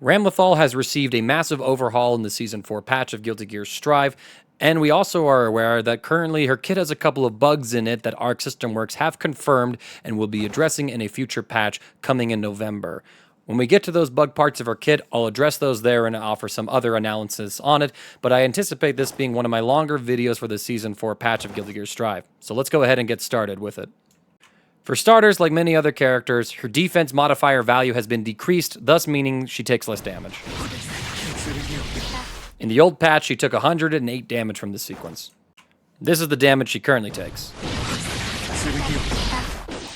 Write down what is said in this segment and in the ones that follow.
Ramlethal has received a massive overhaul in the Season 4 patch of Guilty Gear Strive, and we also are aware that currently her kit has a couple of bugs in it that Arc System Works have confirmed and will be addressing in a future patch coming in November. When we get to those bug parts of her kit, I'll address those there and offer some other analysis on it, but I anticipate this being one of my longer videos for the Season 4 patch of Guilty Gear Strive. So let's go ahead and get started with it. For starters, like many other characters, her defense modifier value has been decreased, thus meaning she takes less damage. In the old patch, she took 108 damage from this sequence. This is the damage she currently takes.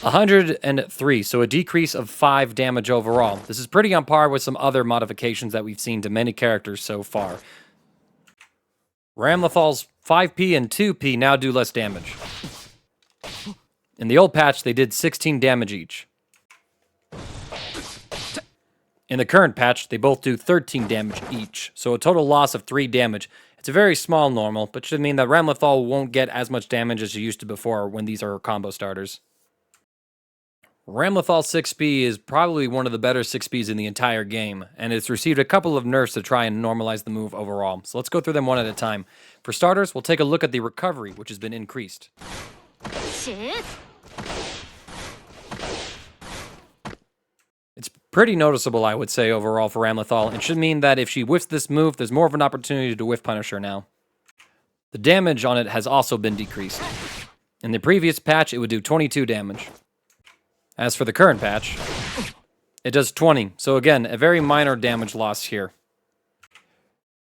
103, so a decrease of 5 damage overall. This is pretty on par with some other modifications that we've seen to many characters so far. Ramlethal's 5p and 2p now do less damage. In the old patch, they did 16 damage each. In the current patch, they both do 13 damage each, so a total loss of 3 damage. It's a very small normal, but should mean that Ramlethal won't get as much damage as she used to before when these are her combo starters. Ramlethal 6p is probably one of the better 6ps in the entire game, and it's received a couple of nerfs to try and normalize the move overall, so let's go through them one at a time. For starters, we'll take a look at the recovery, which has been increased. It's pretty noticeable, I would say, overall for Ramlethal, and should mean that if she whiffs this move, there's more of an opportunity to whiff punish her now. The damage on it has also been decreased. In the previous patch, it would do 22 damage. As for the current patch, it does 20, so again, a very minor damage loss here.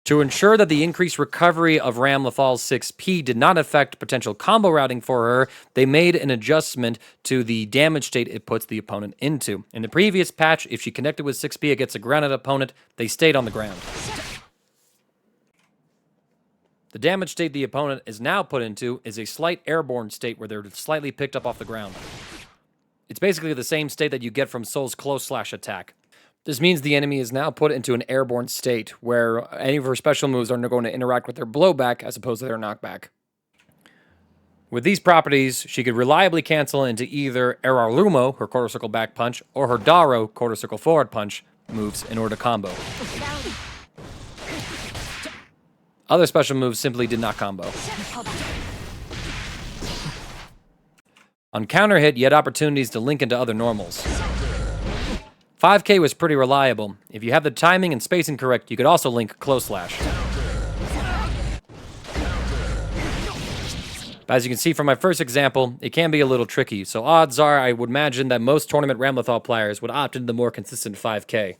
To ensure that the increased recovery of Ramlethal's 6p did not affect potential combo routing for her, they made an adjustment to the damage state it puts the opponent into. In the previous patch, if she connected with 6p against a grounded opponent, they stayed on the ground. The damage state the opponent is now put into is a slight airborne state where they're slightly picked up off the ground. It's basically the same state that you get from Soul's close slash attack. This means the enemy is now put into an airborne state, where any of her special moves are going to interact with their blowback as opposed to their knockback. With these properties, she could reliably cancel into either Erarlumo, her quarter circle back punch, or her Dauro, quarter circle forward punch, moves in order to combo. Other special moves simply did not combo. On counter hit, you had opportunities to link into other normals. 5k was pretty reliable. If you have the timing and spacing correct, you could also link close slash. But as you can see from my first example, it can be a little tricky, so odds are I would imagine that most tournament Ramlethal players would opt into the more consistent 5k.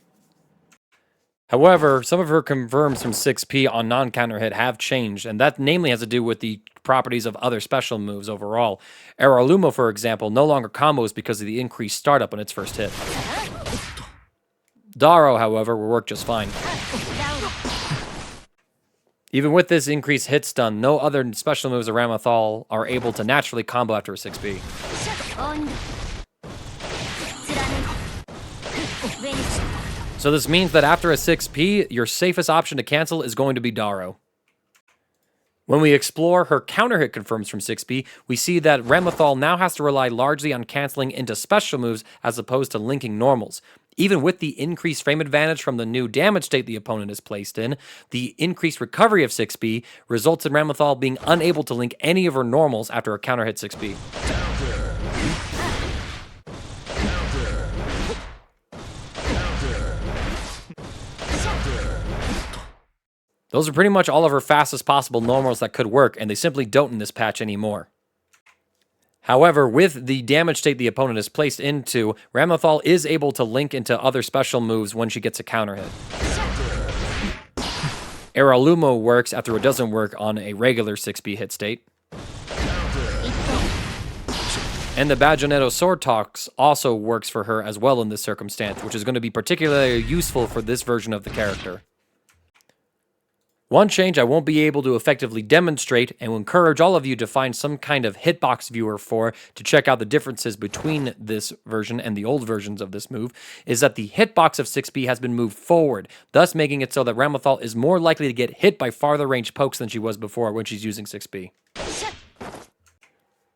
However, some of her confirms from 6p on non-counter hit have changed, and that namely has to do with the properties of other special moves overall. Erarlumo, for example, no longer combos because of the increased startup on its first hit. Dauro, however, will work just fine. Even with this increased hit stun, no other special moves of Ramlethal are able to naturally combo after a 6p. So this means that after a 6p, your safest option to cancel is going to be Dauro. When we explore her counter hit confirms from 6p, we see that Ramlethal now has to rely largely on canceling into special moves as opposed to linking normals. Even with the increased frame advantage from the new damage state the opponent is placed in, the increased recovery of 6p results in Ramlethal being unable to link any of her normals after a counter hit 6p. Those are pretty much all of her fastest possible normals that could work, and they simply don't in this patch anymore. However, with the damage state the opponent is placed into, Ramlethal is able to link into other special moves when she gets a counter hit. Erarlumo works after it doesn't work on a regular 6p hit state. And the Bajoneto Sword Toss also works for her as well in this circumstance, which is going to be particularly useful for this version of the character. One change I won't be able to effectively demonstrate and will encourage all of you to find some kind of hitbox viewer for to check out the differences between this version and the old versions of this move is that the hitbox of 6p has been moved forward, thus making it so that Ramlethal is more likely to get hit by farther range pokes than she was before when she's using 6p.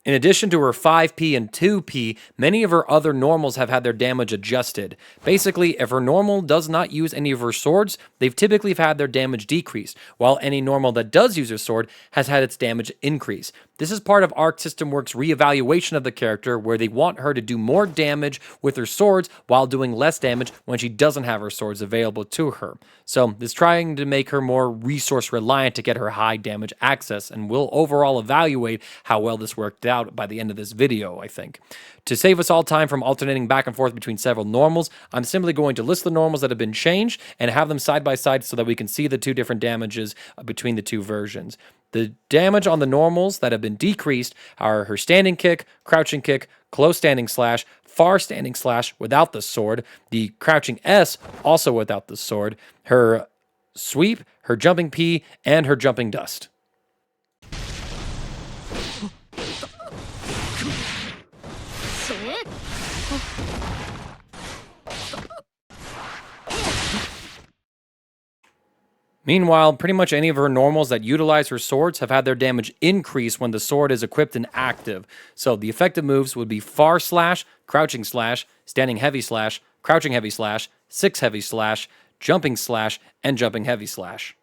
In addition to her 5p and 2p, many of her other normals have had their damage adjusted. Basically, if her normal does not use any of her swords, they've typically had their damage decreased, while any normal that does use her sword has had its damage increase. This is part of Arc System Works' reevaluation of the character, where they want her to do more damage with her swords while doing less damage when she doesn't have her swords available to her. So, it's trying to make her more resource reliant to get her high damage access, and we'll overall evaluate how well this worked out by the end of this video, I think. To save us all time from alternating back and forth between several normals, I'm simply going to list the normals that have been changed and have them side by side so that we can see the two different damages between the two versions. The damage on the normals that have been decreased are her standing kick, crouching kick, close standing slash, far standing slash without the sword, the crouching S also without the sword, her sweep, her jumping P, and her jumping dust. Meanwhile, pretty much any of her normals that utilize her swords have had their damage increase when the sword is equipped and active. So the effective moves would be far slash, crouching slash, standing heavy slash, crouching heavy slash, 6 heavy slash, jumping slash, and jumping heavy slash.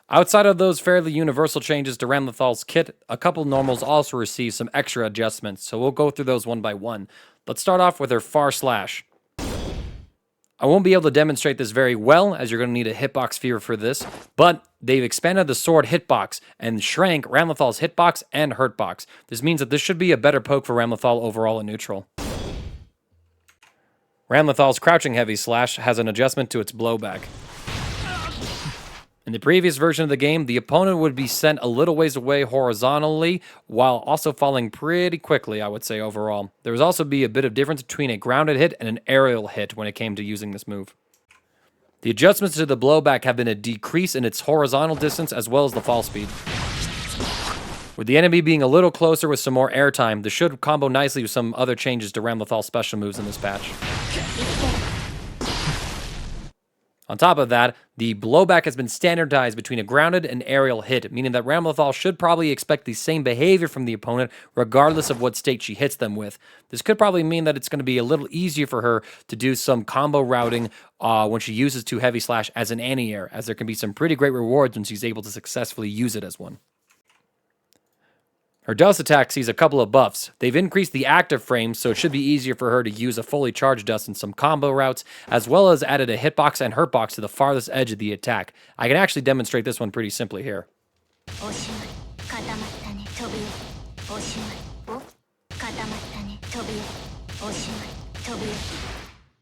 Outside of those fairly universal changes to Ramlethal's kit, a couple normals also receive some extra adjustments, so we'll go through those one by one. Let's start off with her far slash. I won't be able to demonstrate this very well, as you're going to need a hitbox sphere for this, but they've expanded the sword hitbox and shrank Ramlethal's hitbox and hurtbox. This means that this should be a better poke for Ramlethal overall in neutral. Ramlethal's crouching heavy slash has an adjustment to its blowback. In the previous version of the game, the opponent would be sent a little ways away horizontally, while also falling pretty quickly, I would say, overall. There would also be a bit of difference between a grounded hit and an aerial hit when it came to using this move. The adjustments to the blowback have been a decrease in its horizontal distance as well as the fall speed. With the enemy being a little closer with some more airtime, this should combo nicely with some other changes to Ramlethal's special moves in this patch. On top of that, the blowback has been standardized between a grounded and aerial hit, meaning that Ramlethal should probably expect the same behavior from the opponent regardless of what state she hits them with. This could probably mean that it's going to be a little easier for her to do some combo routing when she uses 2 heavy slash as an anti-air, as there can be some pretty great rewards when she's able to successfully use it as one. Her dust attack sees a couple of buffs. They've increased the active frames, so it should be easier for her to use a fully charged dust in some combo routes, as well as added a hitbox and hurtbox to the farthest edge of the attack. I can actually demonstrate this one pretty simply here.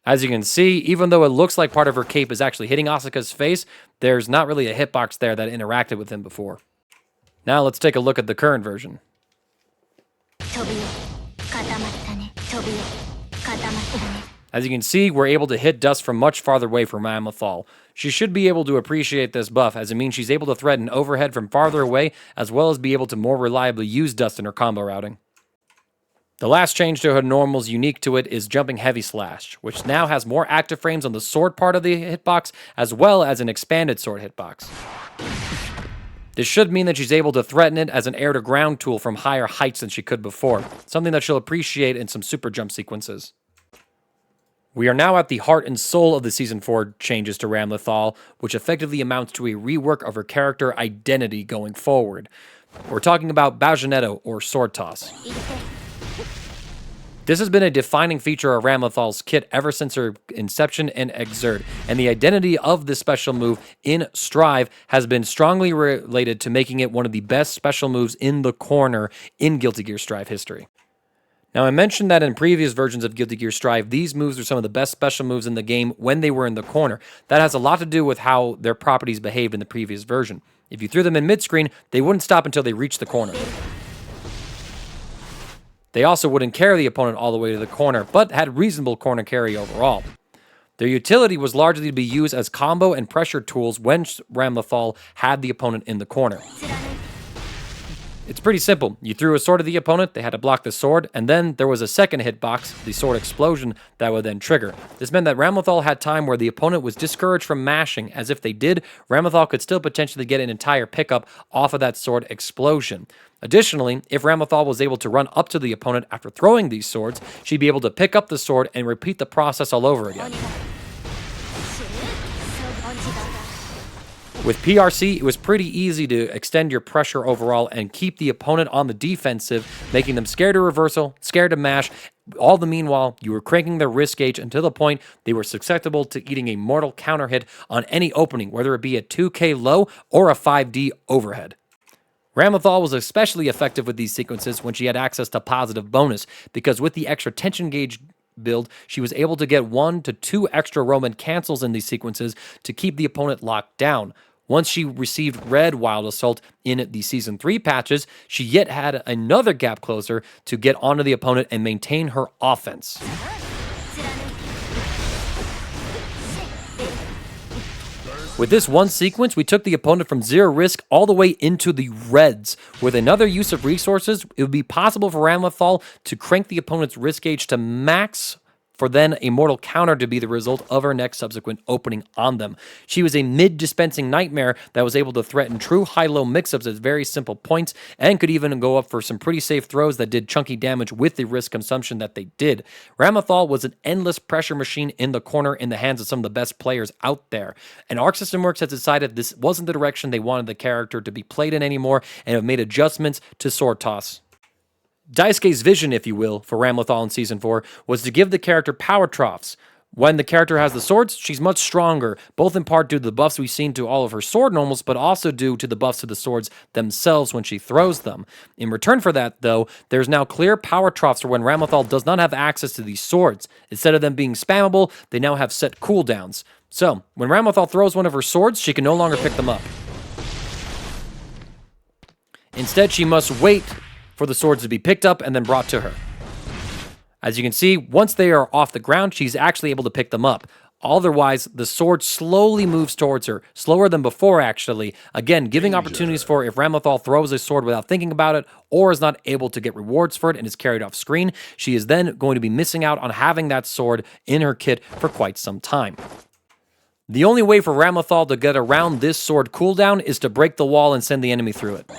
As you can see, even though it looks like part of her cape is actually hitting Asuka's face, there's not really a hitbox there that interacted with him before. Now let's take a look at the current version. As you can see, we're able to hit dust from much farther away from Ramlethal. She should be able to appreciate this buff, as it means she's able to threaten overhead from farther away, as well as be able to more reliably use dust in her combo routing. The last change to her normals unique to it is Jumping Heavy Slash, which now has more active frames on the sword part of the hitbox, as well as an expanded sword hitbox. This should mean that she's able to threaten it as an air-to-ground tool from higher heights than she could before, something that she'll appreciate in some super jump sequences. We are now at the heart and soul of the Season 4 changes to Ramlethal, which effectively amounts to a rework of her character identity going forward. We're talking about Bajoneto, or Sword Toss. This has been a defining feature of Ramlethal's kit ever since her inception in Exert, and the identity of this special move in Strive has been strongly related to making it one of the best special moves in the corner in Guilty Gear Strive history. Now, I mentioned that in previous versions of Guilty Gear Strive, these moves are some of the best special moves in the game when they were in the corner. That has a lot to do with how their properties behaved in the previous version. If you threw them in mid-screen, they wouldn't stop until they reached the corner. They also wouldn't carry the opponent all the way to the corner, but had reasonable corner carry overall. Their utility was largely to be used as combo and pressure tools when Ramlethal had the opponent in the corner. It's pretty simple. You threw a sword at the opponent, they had to block the sword, and then there was a second hitbox, the sword explosion, that would then trigger. This meant that Ramlethal had time where the opponent was discouraged from mashing, as if they did, Ramlethal could still potentially get an entire pickup off of that sword explosion. Additionally, if Ramlethal was able to run up to the opponent after throwing these swords, she'd be able to pick up the sword and repeat the process all over again. With PRC, it was pretty easy to extend your pressure overall and keep the opponent on the defensive, making them scared to reversal, scared to mash. All the meanwhile, you were cranking their risk gauge until the point they were susceptible to eating a mortal counter hit on any opening, whether it be a 2k low or a 5d overhead. Ramlethal was especially effective with these sequences when she had access to positive bonus, because with the extra tension gauge build, she was able to get 1 to 2 extra Roman cancels in these sequences to keep the opponent locked down. Once she received Red Wild Assault in the Season 3 patches, she yet had another gap closer to get onto the opponent and maintain her offense. With this one sequence, we took the opponent from 0 risk all the way into the reds. With another use of resources, it would be possible for Ramlethal to crank the opponent's risk gauge to max for then a mortal counter to be the result of her next subsequent opening on them. She was a mid-dispensing nightmare that was able to threaten true high-low mix-ups at very simple points, and could even go up for some pretty safe throws that did chunky damage with the risk consumption that they did. Ramlethal was an endless pressure machine in the corner in the hands of some of the best players out there, and Arc System Works has decided this wasn't the direction they wanted the character to be played in anymore, and have made adjustments to Sword Toss. Daisuke's vision, if you will, for Ramlethal in Season 4 was to give the character power troughs. When the character has the swords, she's much stronger, both in part due to the buffs we've seen to all of her sword normals, but also due to the buffs to the swords themselves when she throws them. In return for that, though, there's now clear power troughs for when Ramlethal does not have access to these swords. Instead of them being spammable, they now have set cooldowns. So, when Ramlethal throws one of her swords, she can no longer pick them up. Instead, she must wait for the swords to be picked up and then brought to her. As you can see, once they are off the ground, she's actually able to pick them up. Otherwise, the sword slowly moves towards her, slower than before actually, again, giving opportunities for if Ramlethal throws a sword without thinking about it, or is not able to get rewards for it and is carried off screen, she is then going to be missing out on having that sword in her kit for quite some time. The only way for Ramlethal to get around this sword cooldown is to break the wall and send the enemy through it.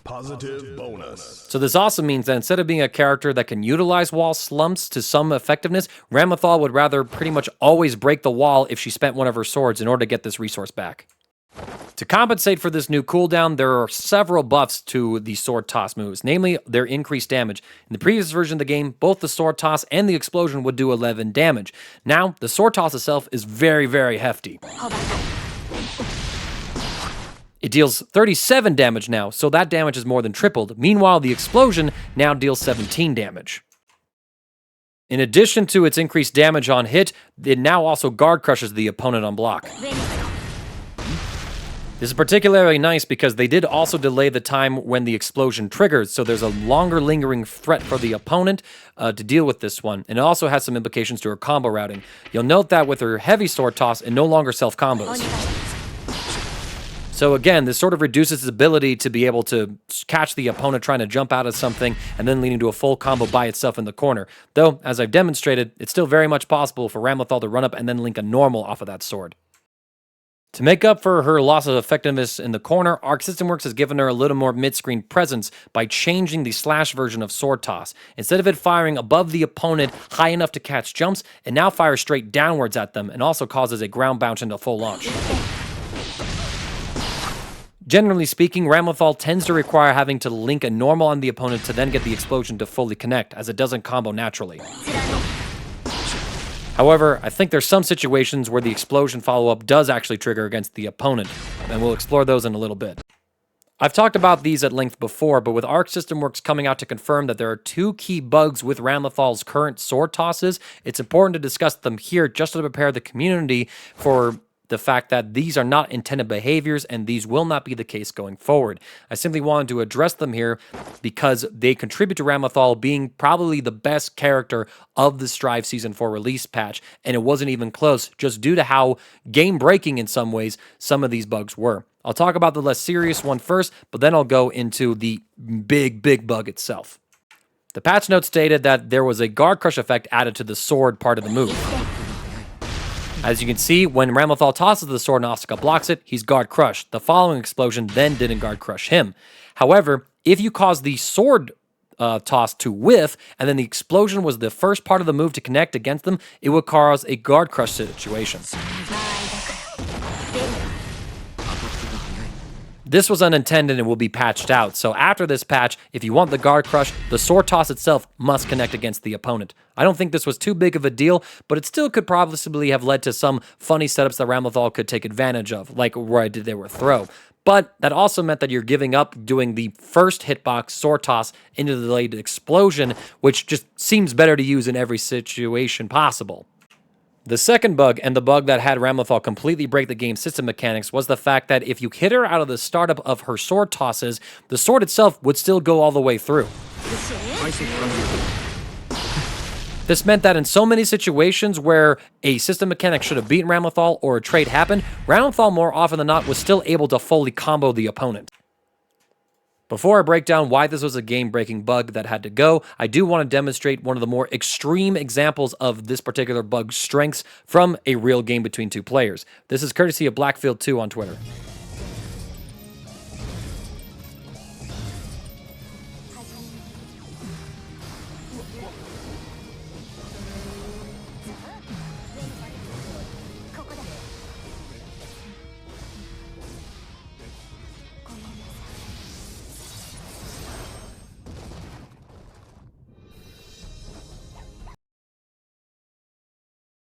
Positive bonus. So this also means that instead of being a character that can utilize wall slumps to some effectiveness, Ramlethal would rather pretty much always break the wall if she spent one of her swords in order to get this resource back. To compensate for this new cooldown, there are several buffs to the sword toss moves, namely their increased damage. In the previous version of the game, both the sword toss and the explosion would do 11 damage. Now, the sword toss itself is very, very hefty. It deals 37 damage now, so that damage is more than tripled. Meanwhile, the explosion now deals 17 damage. In addition to its increased damage on hit, it now also guard crushes the opponent on block. This is particularly nice because they did also delay the time when the explosion triggers, so there's a longer lingering threat for the opponent to deal with this one, and it also has some implications to her combo routing. You'll note that with her heavy sword toss, it no longer self-combos. So again, this sort of reduces its ability to be able to catch the opponent trying to jump out of something and then leading to a full combo by itself in the corner. Though, as I've demonstrated, it's still very much possible for Ramlethal to run up and then link a normal off of that sword. To make up for her loss of effectiveness in the corner, Arc System Works has given her a little more mid-screen presence by changing the slash version of Sword Toss. Instead of it firing above the opponent high enough to catch jumps, it now fires straight downwards at them and also causes a ground bounce into full launch. Generally speaking, Ramlethal tends to require having to link a normal on the opponent to then get the explosion to fully connect, as it doesn't combo naturally. However, I think there's some situations where the explosion follow-up does actually trigger against the opponent, and we'll explore those in a little bit. I've talked about these at length before, but with Arc System Works coming out to confirm that there are 2 key bugs with Ramlethal's current sword tosses, it's important to discuss them here just to prepare the community for the fact that these are not intended behaviors and these will not be the case going forward. I simply wanted to address them here because they contribute to Ramlethal being probably the best character of the Strive Season 4 release patch, and it wasn't even close, just due to how game-breaking in some ways some of these bugs were. I'll talk about the less serious one first, but then I'll go into the big bug itself. The patch note stated that there was a guard crush effect added to the sword part of the move. As you can see, when Ramlethal tosses the sword and Osaka blocks it, he's guard crushed. The following explosion then didn't guard crush him. However, if you cause the sword toss to whiff, and then the explosion was the first part of the move to connect against them, it would cause a guard crush situation. This was unintended and will be patched out, so after this patch, if you want the guard crush, the sword toss itself must connect against the opponent. I don't think this was too big of a deal, but it still could possibly have led to some funny setups that Ramlethal could take advantage of, like where I did there with throw. But that also meant that you're giving up doing the first hitbox sword toss into the delayed explosion, which just seems better to use in every situation possible. The second bug, and the bug that had Ramlethal completely break the game's system mechanics, was the fact that if you hit her out of the startup of her sword tosses, the sword itself would still go all the way through. This meant that in so many situations where a system mechanic should have beaten Ramlethal or a trade happened, Ramlethal more often than not was still able to fully combo the opponent. Before I break down why this was a game-breaking bug that had to go, I do want to demonstrate one of the more extreme examples of this particular bug's strengths from a real game between two players. This is courtesy of Blackfield2 on Twitter.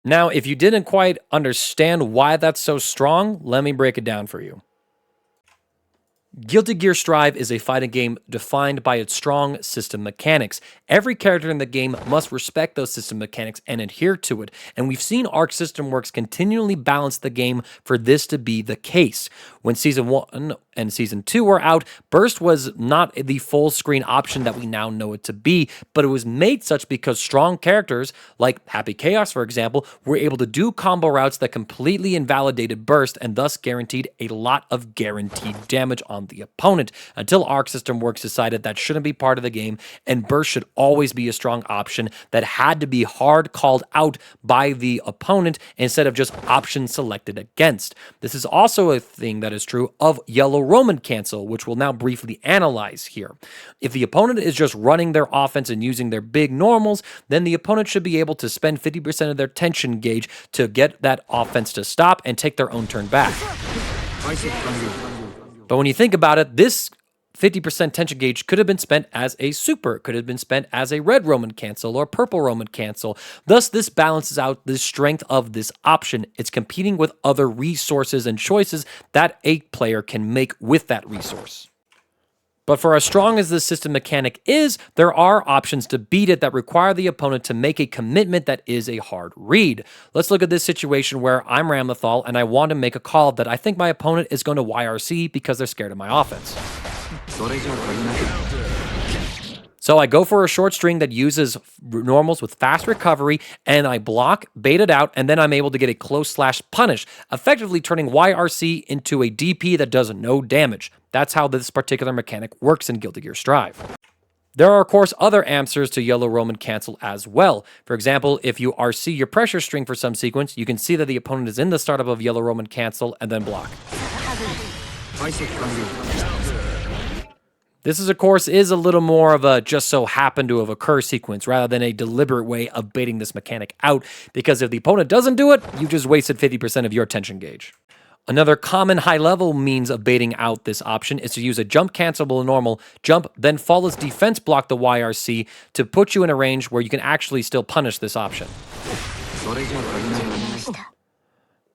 Now, if you didn't quite understand why that's so strong, let me break it down for you. Guilty Gear Strive is a fighting game defined by its strong system mechanics. Every character in the game must respect those system mechanics and adhere to it, and we've seen Arc System Works continually balance the game for this to be the case. When Season 1 and Season 2 were out, Burst was not the full screen option that we now know it to be, but it was made such because strong characters, like Happy Chaos for example, were able to do combo routes that completely invalidated Burst and thus guaranteed a lot of guaranteed damage on the opponent, until Arc System Works decided that shouldn't be part of the game and Burst should always be a strong option that had to be hard called out by the opponent instead of just option selected against. This is also a thing that is true of Yellow Roman Cancel, which we'll now briefly analyze here. If the opponent is just running their offense and using their big normals, then the opponent should be able to spend 50% of their tension gauge to get that offense to stop and take their own turn back. But when you think about it, this 50% tension gauge could have been spent as a super, could have been spent as a red Roman cancel or purple Roman cancel. Thus, this balances out the strength of this option. It's competing with other resources and choices that a player can make with that resource. But for as strong as this system mechanic is, there are options to beat it that require the opponent to make a commitment that is a hard read. Let's look at this situation where I'm Ramlethal and I want to make a call that I think my opponent is going to YRC because they're scared of my offense. So I go for a short string that uses normals with fast recovery, and I block, bait it out, and then I'm able to get a close slash punish, effectively turning YRC into a DP that does no damage. That's how this particular mechanic works in Guilty Gear Strive. There are, of course, other answers to Yellow Roman Cancel as well. For example, if you RC your pressure string for some sequence, you can see that the opponent is in the startup of Yellow Roman Cancel and then block. This is, of course, is a little more of a just so happen to have occurred sequence rather than a deliberate way of baiting this mechanic out, because if the opponent doesn't do it, you just wasted 50% of your tension gauge. Another common high-level means of baiting out this option is to use a jump cancelable normal, jump, then fall as defense block the YRC to put you in a range where you can actually still punish this option.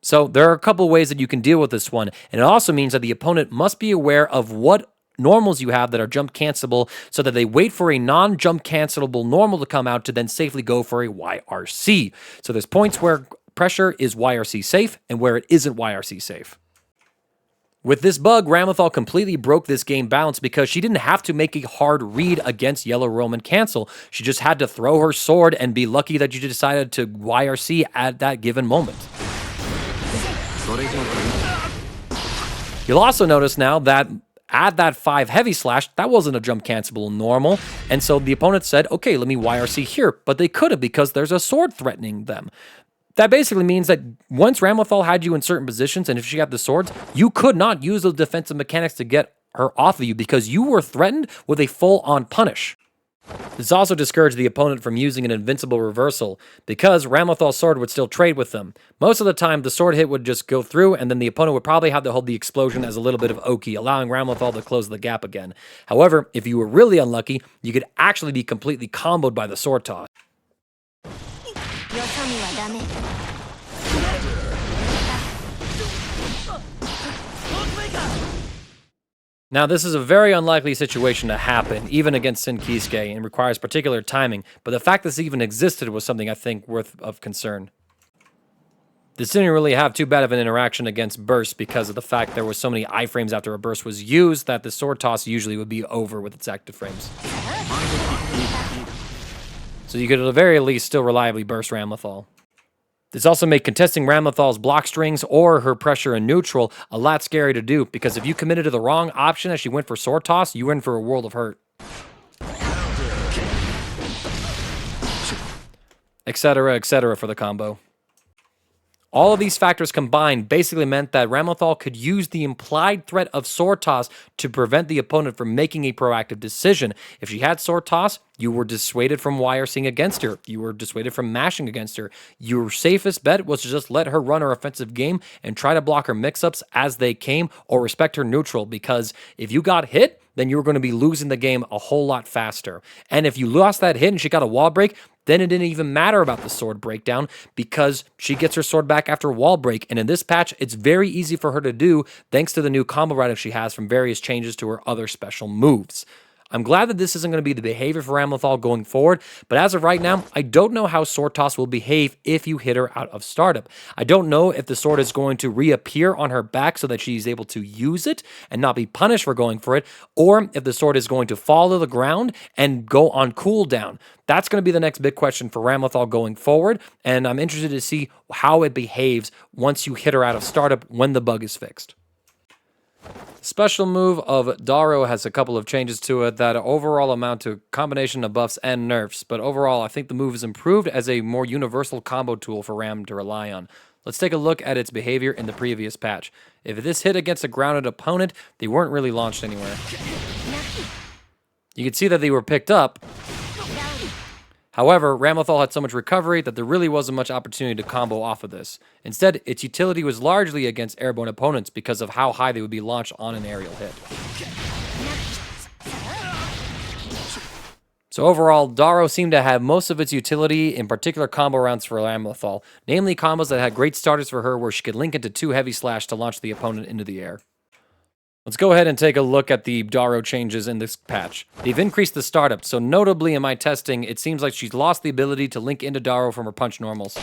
So there are a couple ways that you can deal with this one, and it also means that the opponent must be aware of what normals you have that are jump cancelable so that they wait for a non-jump cancelable normal to come out to then safely go for a YRC. So there's points where pressure is YRC safe and where it isn't YRC safe. With this bug, Ramlethal completely broke this game balance because she didn't have to make a hard read against Yellow Roman cancel. She just had to throw her sword and be lucky that you decided to YRC at that given moment. You'll also notice now that at that 5 heavy slash, that wasn't a jump cancelable normal, and so the opponent said, okay, let me YRC here, but they couldn't because there's a sword threatening them. That basically means that once Ramlethal had you in certain positions, and if she had the swords, you could not use the defensive mechanics to get her off of you because you were threatened with a full-on punish. This also discouraged the opponent from using an invincible reversal because Ramlethal's sword would still trade with them. Most of the time, the sword hit would just go through, and then the opponent would probably have to hold the explosion as a little bit of Oki, allowing Ramlethal to close the gap again. However, if you were really unlucky, you could actually be completely comboed by the sword toss. Now, this is a very unlikely situation to happen, even against Sin Kisuke, and requires particular timing, but the fact this even existed was something I think worth of concern. This didn't really have too bad of an interaction against burst because of the fact there was so many iframes after a burst was used that the sword toss usually would be over with its active frames. So you could at the very least still reliably burst Ramlethal. This also made contesting Ramlethal's block strings or her pressure in neutral a lot scary to do, because if you committed to the wrong option as she went for sword toss, you were in for a world of hurt. Etc. for the combo. All of these factors combined basically meant that Ramlethal could use the implied threat of sword toss to prevent the opponent from making a proactive decision. If she had sword toss, you were dissuaded from YRCing against her. You were dissuaded from mashing against her. Your safest bet was to just let her run her offensive game and try to block her mix-ups as they came or respect her neutral, because if you got hit, then you were going to be losing the game a whole lot faster. And if you lost that hit and she got a wall break, then it didn't even matter about the sword breakdown because she gets her sword back after wall break. And in this patch, it's very easy for her to do thanks to the new combo writing she has from various changes to her other special moves. I'm glad that this isn't going to be the behavior for Ramlethal going forward, but as of right now, I don't know how Sword Toss will behave if you hit her out of startup. I don't know if the sword is going to reappear on her back so that she's able to use it and not be punished for going for it, or if the sword is going to fall to the ground and go on cooldown. That's going to be the next big question for Ramlethal going forward, and I'm interested to see how it behaves once you hit her out of startup when the bug is fixed. Special move of Dauro has a couple of changes to it that overall amount to a combination of buffs and nerfs, but overall I think the move is improved as a more universal combo tool for Ram to rely on. Let's take a look at its behavior in the previous patch. If this hit against a grounded opponent, they weren't really launched anywhere. You can see that they were picked up. However, Ramlethal had so much recovery that there really wasn't much opportunity to combo off of this. Instead, its utility was largely against airborne opponents because of how high they would be launched on an aerial hit. So overall, Dauro seemed to have most of its utility in particular combo rounds for Ramlethal, namely combos that had great starters for her where she could link into 2 heavy slash to launch the opponent into the air. Let's go ahead and take a look at the Dauro changes in this patch. They've increased the startup, so notably in my testing, it seems like she's lost the ability to link into Dauro from her punch normals.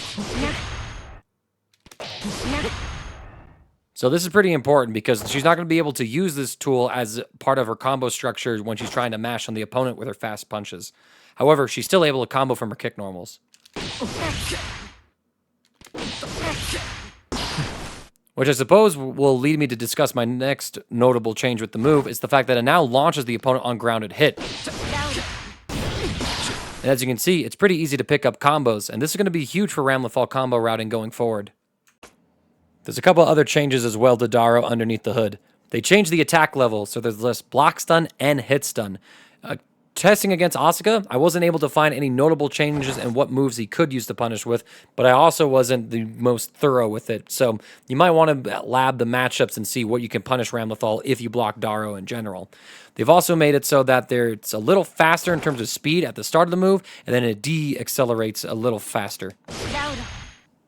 So this is pretty important because she's not going to be able to use this tool as part of her combo structure when she's trying to mash on the opponent with her fast punches. However, she's still able to combo from her kick normals. Which I suppose will lead me to discuss my next notable change with the move, is the fact that it now launches the opponent on grounded hit. And as you can see, it's pretty easy to pick up combos, and this is going to be huge for Ramlethal combo routing going forward. There's a couple other changes as well to Dauro underneath the hood. They changed the attack level, so there's less block stun and hit stun. Testing against Asuka, I wasn't able to find any notable changes in what moves he could use to punish with, but I also wasn't the most thorough with it. So you might want to lab the matchups and see what you can punish Ramlethal if you block Dauro in general. They've also made it so that it's a little faster in terms of speed at the start of the move, and then it de-accelerates a little faster.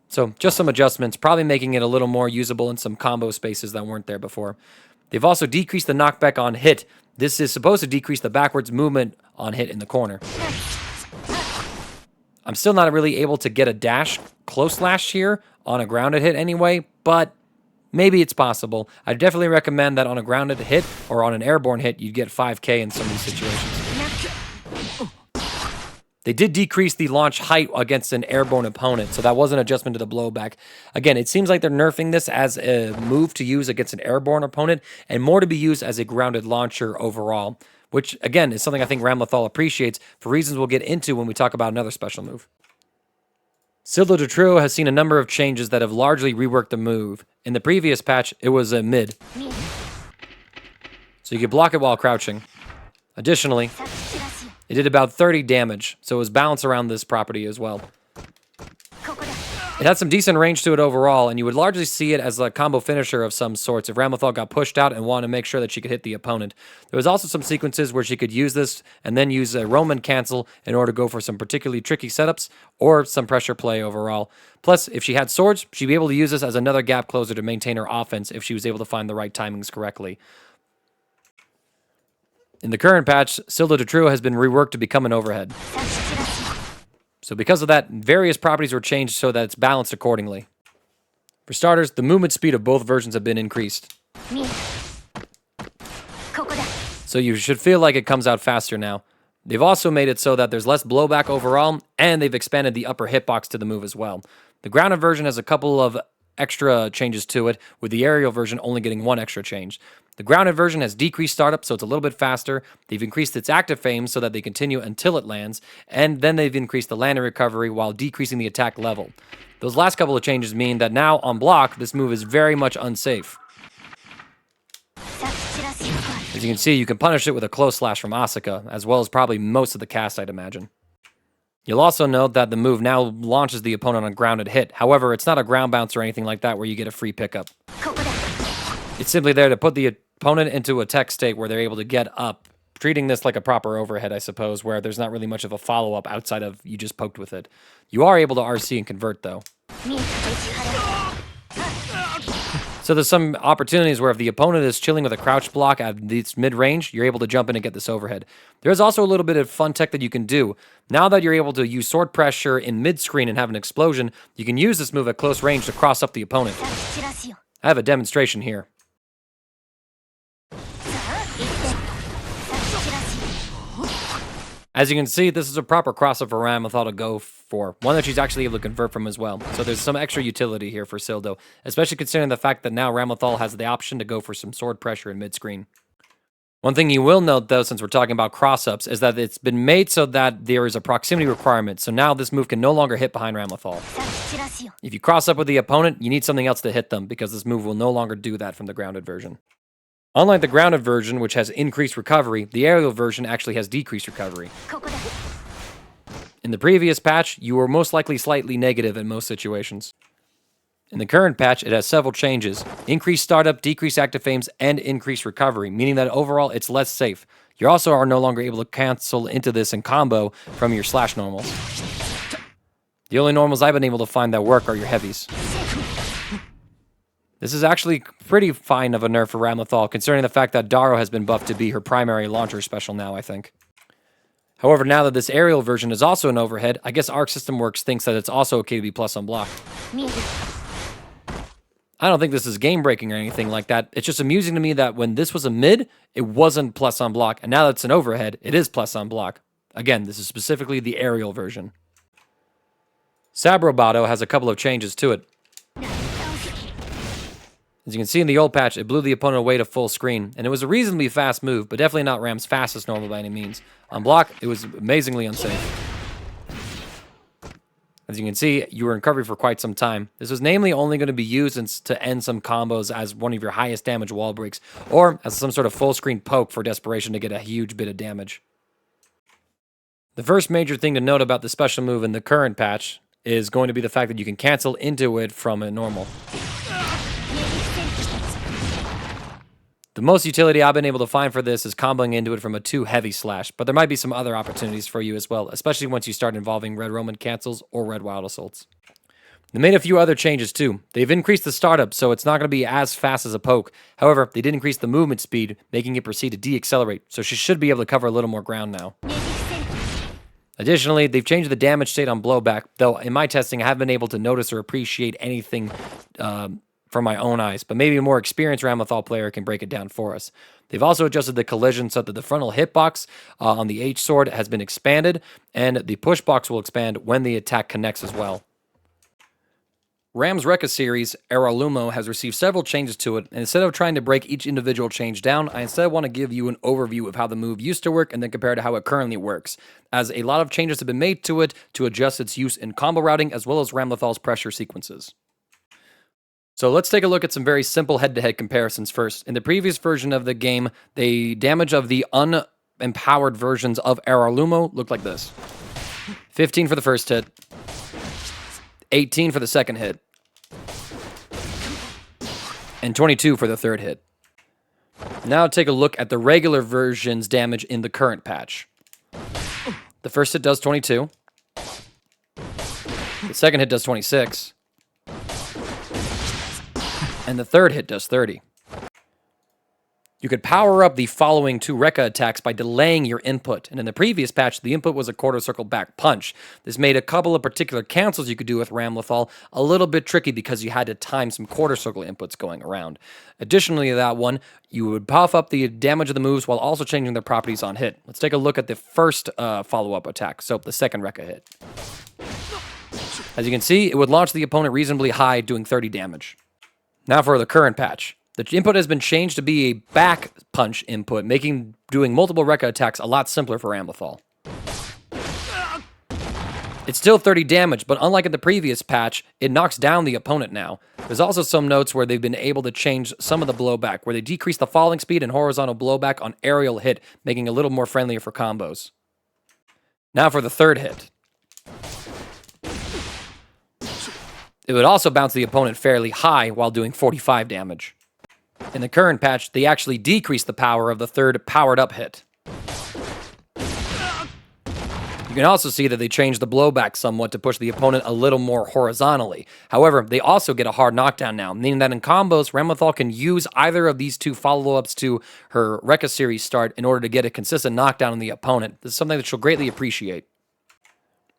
So just some adjustments, probably making it a little more usable in some combo spaces that weren't there before. They've also decreased the knockback on hit. This is supposed to decrease the backwards movement on hit in the corner. I'm still not really able to get a dash close slash here on a grounded hit anyway, but maybe it's possible. I definitely recommend that on a grounded hit or on an airborne hit, you'd get 5k in some of these situations. They did decrease the launch height against an airborne opponent, so that was an adjustment to the blowback. Again, it seems like they're nerfing this as a move to use against an airborne opponent and more to be used as a grounded launcher overall, which, again, is something I think Ramlethal appreciates for reasons we'll get into when we talk about another special move. Sildo Detruo has seen a number of changes that have largely reworked the move. In the previous patch, it was a mid, so you could block it while crouching. Additionally, it did about 30 damage, so it was balanced around this property as well. It had some decent range to it overall, and you would largely see it as a combo finisher of some sorts if Ramlethal got pushed out and wanted to make sure that she could hit the opponent. There was also some sequences where she could use this and then use a Roman cancel in order to go for some particularly tricky setups or some pressure play overall. Plus, if she had swords, she'd be able to use this as another gap closer to maintain her offense if she was able to find the right timings correctly. In the current patch, Sildo Detruo has been reworked to become an overhead. So because of that, various properties were changed so that it's balanced accordingly. For starters, the movement speed of both versions have been increased. So you should feel like it comes out faster now. They've also made it so that there's less blowback overall, and they've expanded the upper hitbox to the move as well. The grounded version has a couple of extra changes to it, with the aerial version only getting one extra change. The grounded version has decreased startup, so it's a little bit faster. They've increased its active frames so that they continue until it lands, and then they've increased the landing recovery while decreasing the attack level. Those last couple of changes mean that now on block, this move is very much unsafe. As you can see, you can punish it with a close slash from Asuka, as well as probably most of the cast, I'd imagine. You'll also note that the move now launches the opponent on grounded hit. However, it's not a ground bounce or anything like that where you get a free pickup. It's simply there to put the opponent into a tech state where they're able to get up, treating this like a proper overhead, I suppose, where there's not really much of a follow-up outside of you just poked with it. You are able to RC and convert, though. So there's some opportunities where if the opponent is chilling with a crouch block at this mid-range, you're able to jump in and get this overhead. There's also a little bit of fun tech that you can do. Now that you're able to use sword pressure in mid-screen and have an explosion, you can use this move at close range to cross up the opponent. I have a demonstration here. As you can see, this is a proper crossover for Ramlethal to go for, one that she's actually able to convert from as well. So there's some extra utility here for Sildo, especially considering the fact that now Ramlethal has the option to go for some sword pressure in mid-screen. One thing you will note, though, since we're talking about cross-ups, is that it's been made so that there is a proximity requirement, so now this move can no longer hit behind Ramlethal. If you cross up with the opponent, you need something else to hit them, because this move will no longer do that from the grounded version. Unlike the grounded version, which has increased recovery, the aerial version actually has decreased recovery. In the previous patch, you were most likely slightly negative in most situations. In the current patch, it has several changes. Increased startup, decreased active frames, and increased recovery, meaning that overall it's less safe. You also are no longer able to cancel into this in combo from your slash normals. The only normals I've been able to find that work are your heavies. This is actually pretty fine of a nerf for Ramlethal, considering the fact that Dauro has been buffed to be her primary launcher special now, I think. However, now that this aerial version is also an overhead, I guess Arc System Works thinks that it's also okay to be plus on block. I don't think this is game-breaking or anything like that. It's just amusing to me that when this was a mid, it wasn't plus on block, and now that it's an overhead, it is plus on block. Again, this is specifically the aerial version. Sabrobato has a couple of changes to it. As you can see in the old patch, it blew the opponent away to full screen, and it was a reasonably fast move, but definitely not Ram's fastest normal by any means. On block, it was amazingly unsafe. As you can see, you were in recovery for quite some time. This was namely only going to be used to end some combos as one of your highest damage wall breaks, or as some sort of full screen poke for desperation to get a huge bit of damage. The first major thing to note about the special move in the current patch is going to be the fact that you can cancel into it from a normal. The most utility I've been able to find for this is comboing into it from a 2 heavy slash, but there might be some other opportunities for you as well, especially once you start involving red Roman cancels or red wild assaults. They made a few other changes too. They've increased the startup, so it's not going to be as fast as a poke. However, they did increase the movement speed, making it proceed to de-accelerate, so she should be able to cover a little more ground now. Additionally, they've changed the damage state on blowback, though in my testing I haven't been able to notice or appreciate anything from my own eyes, but maybe a more experienced Ramlethal player can break it down for us. They've also adjusted the collision so that the frontal hitbox on the H-Sword has been expanded, and the push box will expand when the attack connects as well. Ram's Rekka series, Erarlumo, has received several changes to it, and instead of trying to break each individual change down, I instead want to give you an overview of how the move used to work and then compare to how it currently works, as a lot of changes have been made to it to adjust its use in combo routing as well as Ramlethal's pressure sequences. So let's take a look at some very simple head-to-head comparisons first. In the previous version of the game, the damage of the unempowered versions of Erarlumo looked like this. 15 for the first hit, 18 for the second hit, and 22 for the third hit. Now take a look at the regular version's damage in the current patch. The first hit does 22. The second hit does 26. And the third hit does 30. You could power up the following 2 Rekka attacks by delaying your input, and in the previous patch, the input was a quarter circle back punch. This made a couple of particular cancels you could do with Ramlethal a little bit tricky because you had to time some quarter circle inputs going around. Additionally to that one, you would puff up the damage of the moves while also changing their properties on hit. Let's take a look at the first follow-up attack, so the second Rekka hit. As you can see, it would launch the opponent reasonably high, doing 30 damage. Now for the current patch. The input has been changed to be a back punch input, making doing multiple Rekka attacks a lot simpler for Ramlethal. It's still 30 damage, but unlike in the previous patch, it knocks down the opponent now. There's also some notes where they've been able to change some of the blowback, where they decrease the falling speed and horizontal blowback on aerial hit, making it a little more friendlier for combos. Now for the third hit. It would also bounce the opponent fairly high while doing 45 damage. In the current patch, they actually decreased the power of the third powered-up hit. You can also see that they changed the blowback somewhat to push the opponent a little more horizontally. However, they also get a hard knockdown now, meaning that in combos, Ramlethal can use either of these 2 follow-ups to her Rekka series start in order to get a consistent knockdown on the opponent. This is something that she'll greatly appreciate.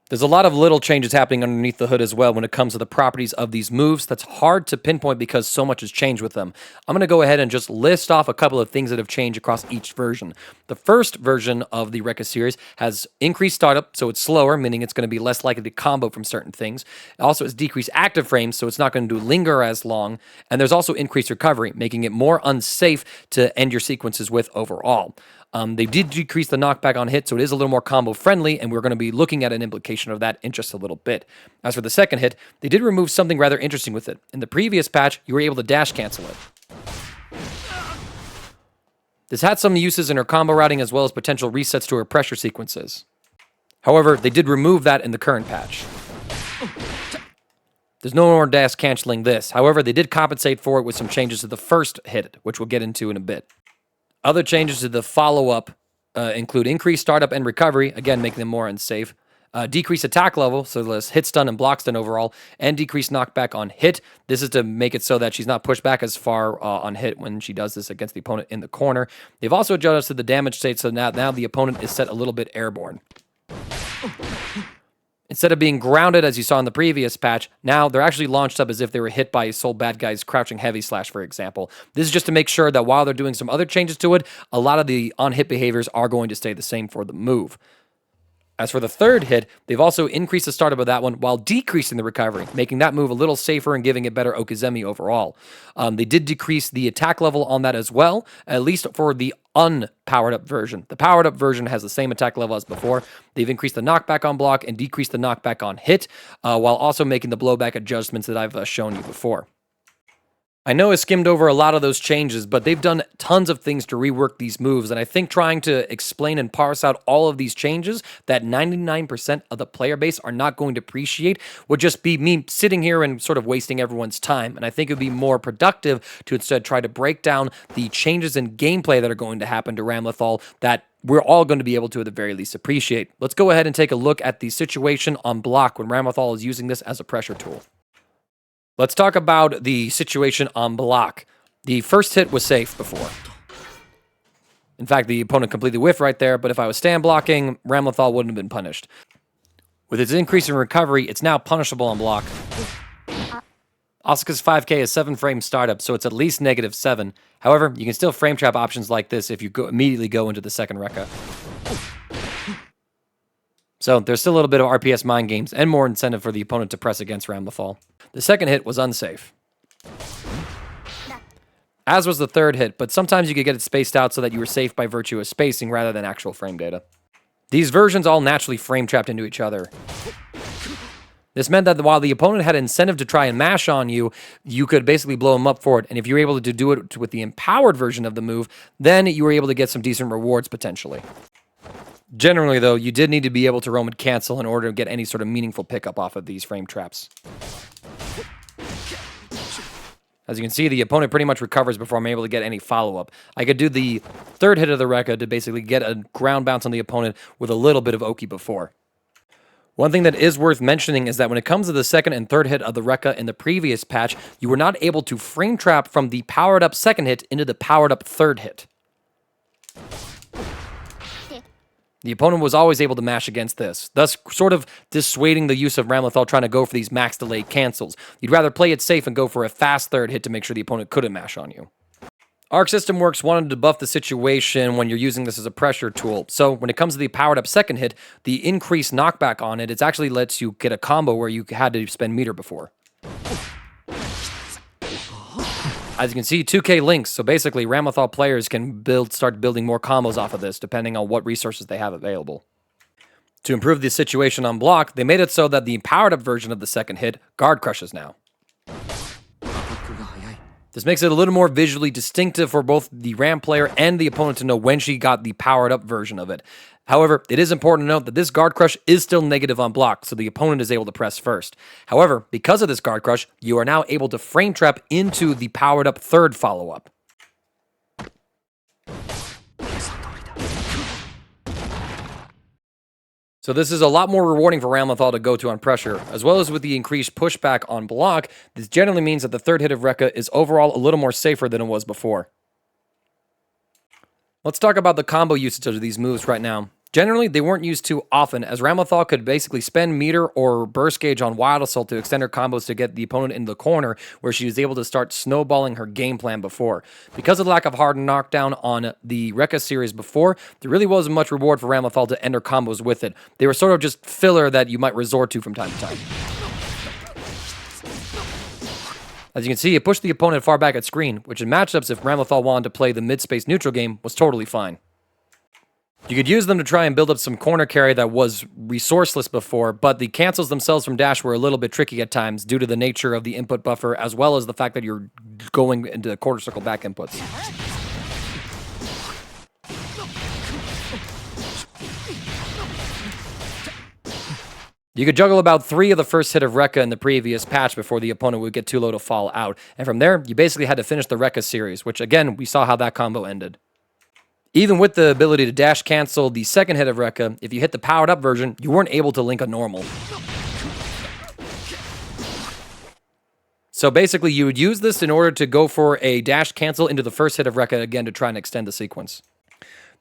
There's a lot of little changes happening underneath the hood as well when it comes to the properties of these moves. That's hard to pinpoint because so much has changed with them. I'm going to go ahead and just list off a couple of things that have changed across each version. The first version of the Rekka series has increased startup, so it's slower, meaning it's going to be less likely to combo from certain things. It also has decreased active frames, so it's not going to linger as long. And there's also increased recovery, making it more unsafe to end your sequences with overall. They did decrease the knockback on hit, so it is a little more combo friendly, and we're going to be looking at an implication of that in just a little bit. As for the second hit, they did remove something rather interesting with it. In the previous patch, you were able to dash cancel it. This had some uses in her combo routing as well as potential resets to her pressure sequences. However, they did remove that in the current patch. There's no more dash canceling this. However, they did compensate for it with some changes to the first hit, which we'll get into in a bit. Other changes to the follow-up include increased startup and recovery, again making them more unsafe, decreased attack level, so less hit stun and block stun overall, and decreased knockback on hit. This is to make it so that she's not pushed back as far on hit when she does this against the opponent in the corner. They've also adjusted the damage state, so now the opponent is set a little bit airborne. Instead of being grounded, as you saw in the previous patch, now they're actually launched up as if they were hit by Soul Bad Guy's Crouching Heavy Slash, for example. This is just to make sure that while they're doing some other changes to it, a lot of the on-hit behaviors are going to stay the same for the move. As for the third hit, they've also increased the startup of that one while decreasing the recovery, making that move a little safer and giving it better Okizeme overall. They did decrease the attack level on that as well, at least for the unpowered up version. The powered up version has the same attack level as before. They've increased the knockback on block and decreased the knockback on hit, while also making the blowback adjustments that I've shown you before. I know I skimmed over a lot of those changes, but they've done tons of things to rework these moves, and I think trying to explain and parse out all of these changes that 99% of the player base are not going to appreciate would just be me sitting here and sort of wasting everyone's time, and I think it would be more productive to instead try to break down the changes in gameplay that are going to happen to Ramlethal that we're all going to be able to, at the very least, appreciate. Let's go ahead and take a look at the situation on block when Ramlethal is using this as a pressure tool. Let's talk about the situation on block. The first hit was safe before. In fact, the opponent completely whiffed right there, but if I was stand blocking, Ramlethal wouldn't have been punished. With its increase in recovery, it's now punishable on block. Asuka's 5K is 7 frame startup, so it's at least -7. However, you can still frame trap options like this if you immediately go into the second Rekka. So there's still a little bit of RPS mind games and more incentive for the opponent to press against Ramlethal. The second hit was unsafe, as was the third hit, but sometimes you could get it spaced out so that you were safe by virtue of spacing rather than actual frame data. These versions all naturally frame trapped into each other. This meant that while the opponent had incentive to try and mash on you, you could basically blow him up for it. And if you were able to do it with the empowered version of the move, then you were able to get some decent rewards potentially. Generally, though, you did need to be able to roam and cancel in order to get any sort of meaningful pickup off of these frame traps. As you can see, the opponent pretty much recovers before I'm able to get any follow-up. I could do the third hit of the Rekka to basically get a ground bounce on the opponent with a little bit of Oki before. One thing that is worth mentioning is that when it comes to the second and third hit of the Rekka in the previous patch, you were not able to frame trap from the powered-up second hit into the powered-up third hit. The opponent was always able to mash against this, thus sort of dissuading the use of Ramlethal trying to go for these max delay cancels. You'd rather play it safe and go for a fast third hit to make sure the opponent couldn't mash on you. Arc System Works wanted to buff the situation when you're using this as a pressure tool. So when it comes to the powered up second hit, the increased knockback on it actually lets you get a combo where you had to spend meter before. As you can see, 2K links, so basically Ramlethal players can start building more combos off of this, depending on what resources they have available. To improve the situation on block, they made it so that the powered-up version of the second hit guard crushes now. This makes it a little more visually distinctive for both the Ram player and the opponent to know when she got the powered-up version of it. However, it is important to note that this guard crush is still negative on block, so the opponent is able to press first. However, because of this guard crush, you are now able to frame trap into the powered-up third follow-up. So this is a lot more rewarding for Ramlethal to go to on pressure. As well as with the increased pushback on block, this generally means that the third hit of Rekka is overall a little more safer than it was before. Let's talk about the combo usage of these moves right now. Generally, they weren't used too often, as Ramlethal could basically spend meter or burst gauge on Wild Assault to extend her combos to get the opponent into the corner, where she was able to start snowballing her game plan before. Because of the lack of hard knockdown on the Rekka series before, there really wasn't much reward for Ramlethal to end her combos with it. They were sort of just filler that you might resort to from time to time. As you can see, it pushed the opponent far back at screen, which in matchups, if Ramlethal wanted to play the mid-space neutral game, was totally fine. You could use them to try and build up some corner carry that was resourceless before, but the cancels themselves from dash were a little bit tricky at times due to the nature of the input buffer, as well as the fact that you're going into quarter circle back inputs. You could juggle about 3 of the first hit of Rekka in the previous patch before the opponent would get too low to fall out, and from there, you basically had to finish the Rekka series, which again, we saw how that combo ended. Even with the ability to dash cancel the second hit of Rekka, if you hit the powered up version, you weren't able to link a normal. So basically, you would use this in order to go for a dash cancel into the first hit of Rekka again to try and extend the sequence.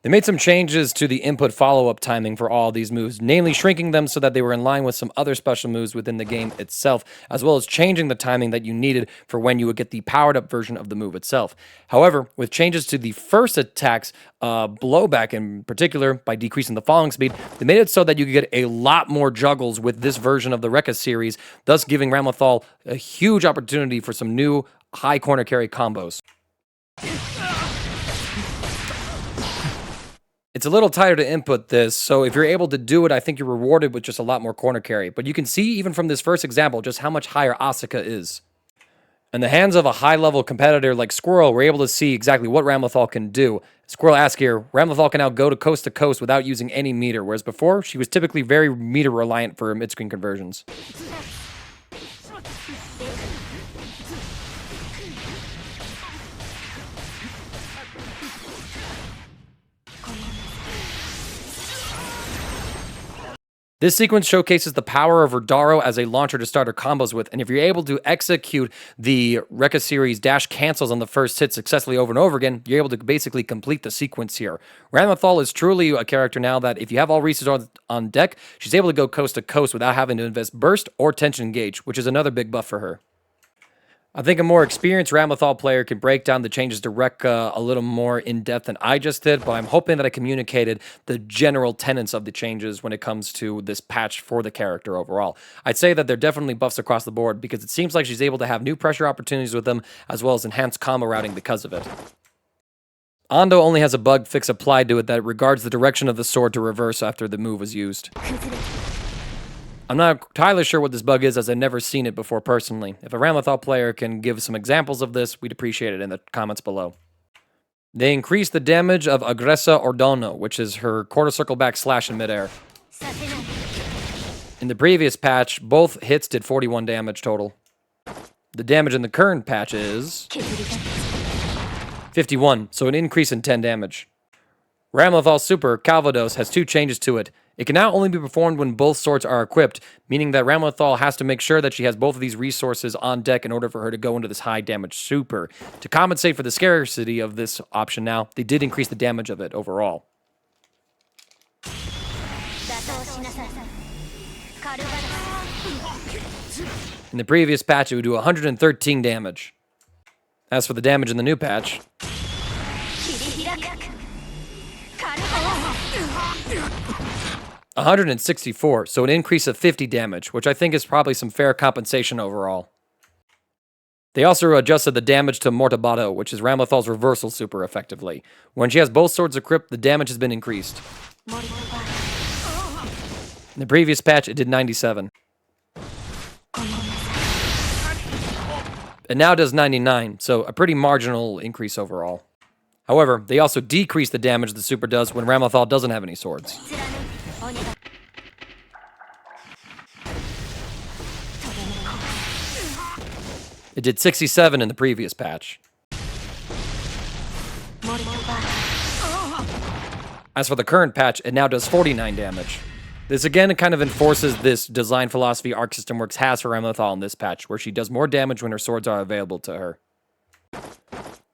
They made some changes to the input follow-up timing for all these moves, namely shrinking them so that they were in line with some other special moves within the game itself, as well as changing the timing that you needed for when you would get the powered-up version of the move itself. However, with changes to the first attack's blowback in particular, by decreasing the falling speed, they made it so that you could get a lot more juggles with this version of the Rekka series, thus giving Ramlethal a huge opportunity for some new high corner carry combos. It's a little tighter to input this, so if you're able to do it, I think you're rewarded with just a lot more corner carry. But you can see even from this first example just how much higher Asuka is. In the hands of a high-level competitor like Squirrel, we're able to see exactly what Ramlethal can do. Squirrel asks here, Ramlethal can now go to coast without using any meter, whereas before, she was typically very meter-reliant for mid-screen conversions. This sequence showcases the power of her Dauro as a launcher to start her combos with, and if you're able to execute the Rekka series dash cancels on the first hit successfully over and over again, you're able to basically complete the sequence here. Ramlethal is truly a character now that if you have all resources on deck, she's able to go coast to coast without having to invest burst or tension engage, which is another big buff for her. I think a more experienced Ramlethal player can break down the changes to Rekka a little more in depth than I just did, but I'm hoping that I communicated the general tenets of the changes when it comes to this patch for the character overall. I'd say that they're definitely buffs across the board because it seems like she's able to have new pressure opportunities with them as well as enhanced combo routing because of it. Ondo only has a bug fix applied to it that regards the direction of the sword to reverse after the move was used. I'm not entirely sure what this bug is, as I've never seen it before personally. If a Ramlethal player can give some examples of this, we'd appreciate it in the comments below. They increased the damage of Agresa Ordono, which is her quarter circle back slash in midair. In the previous patch, both hits did 41 damage total. The damage in the current patch is 51, so an increase in 10 damage. Ramlethal Super Calvados has two changes to it. It can now only be performed when both swords are equipped, meaning that Ramlethal has to make sure that she has both of these resources on deck in order for her to go into this high damage super. To compensate for the scarcity of this option now, they did increase the damage of it overall. In the previous patch, it would do 113 damage. As for the damage in the new patch, 164, so an increase of 50 damage, which I think is probably some fair compensation overall. They also adjusted the damage to Mortobato, which is Ramlethal's reversal super effectively. When she has both swords equipped, the damage has been increased. In the previous patch, it did 97. It now does 99, so a pretty marginal increase overall. However, they also decrease the damage the super does when Ramlethal doesn't have any swords. It did 67 in the previous patch. As for the current patch, it now does 49 damage. This again kind of enforces this design philosophy Arc System Works has for Ramlethal in this patch, where she does more damage when her swords are available to her.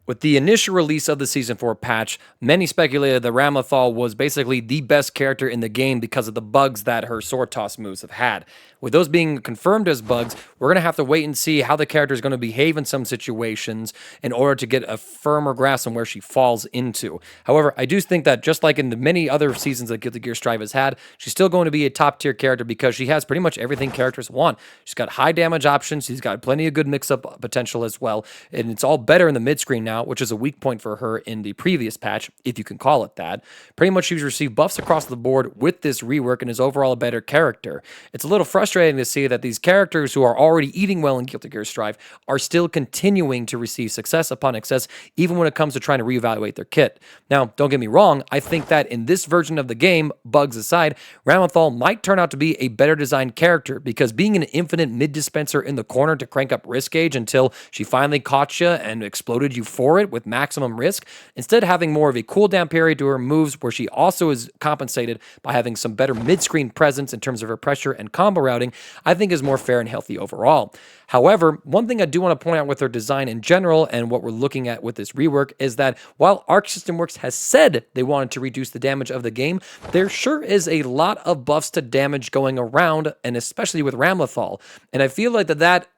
With the initial release of the Season 4 patch, many speculated that Ramlethal was basically the best character in the game because of the bugs that her sword toss moves have had. With those being confirmed as bugs, we're going to have to wait and see how the character is going to behave in some situations in order to get a firmer grasp on where she falls into. However, I do think that just like in the many other seasons that Guilty Gear Strive has had, she's still going to be a top-tier character because she has pretty much everything characters want. She's got high damage options, she's got plenty of good mix-up potential as well, and it's all better in the mid-screen now, which is a weak point for her in the previous patch, if you can call it that. Pretty much she's received buffs across the board with this rework and is overall a better character. It's a little frustrating to see that these characters who are already eating well in Guilty Gear Strive are still continuing to receive success upon success, even when it comes to trying to reevaluate their kit. Now, don't get me wrong, I think that in this version of the game, bugs aside, Ramlethal might turn out to be a better designed character, because being an infinite mid-dispenser in the corner to crank up risk gauge until she finally caught you and exploded you for it with maximum risk, instead having more of a cooldown period to her moves where she also is compensated by having some better mid-screen presence in terms of her pressure and combo routing, I think is more fair and healthy overall. However, one thing I do want to point out with her design in general and what we're looking at with this rework is that while Arc System Works has said they wanted to reduce the damage of the game, there sure is a lot of buffs to damage going around, and especially with Ramlethal. And I feel like that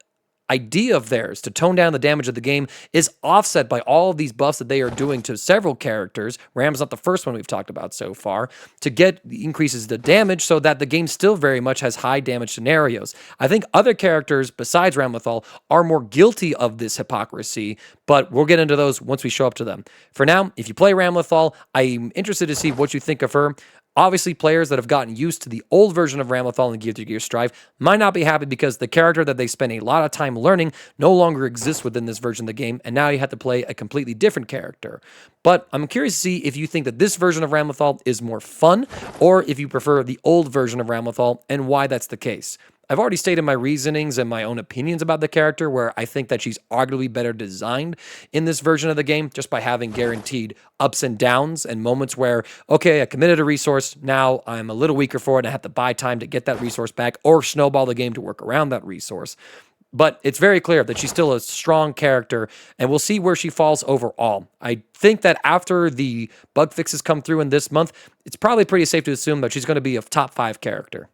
idea of theirs to tone down the damage of the game is offset by all of these buffs that they are doing to several characters. Ram's not the first one we've talked about so far, to get increases the damage so that the game still very much has high damage scenarios. I think other characters besides Ramlethal are more guilty of this hypocrisy, but we'll get into those once we show up to them. For now, if you play Ramlethal, I'm interested to see what you think of her. Obviously, players that have gotten used to the old version of Ramlethal in Guilty Gear Strive might not be happy because the character that they spent a lot of time learning no longer exists within this version of the game, and now you have to play a completely different character. But I'm curious to see if you think that this version of Ramlethal is more fun, or if you prefer the old version of Ramlethal, and why that's the case. I've already stated my reasonings and my own opinions about the character, where I think that she's arguably better designed in this version of the game just by having guaranteed ups and downs and moments where, okay, I committed a resource, now I'm a little weaker for it and I have to buy time to get that resource back or snowball the game to work around that resource. But it's very clear that she's still a strong character, and we'll see where she falls overall. I think that after the bug fixes come through in this month, it's probably pretty safe to assume that she's going to be a top 5 character.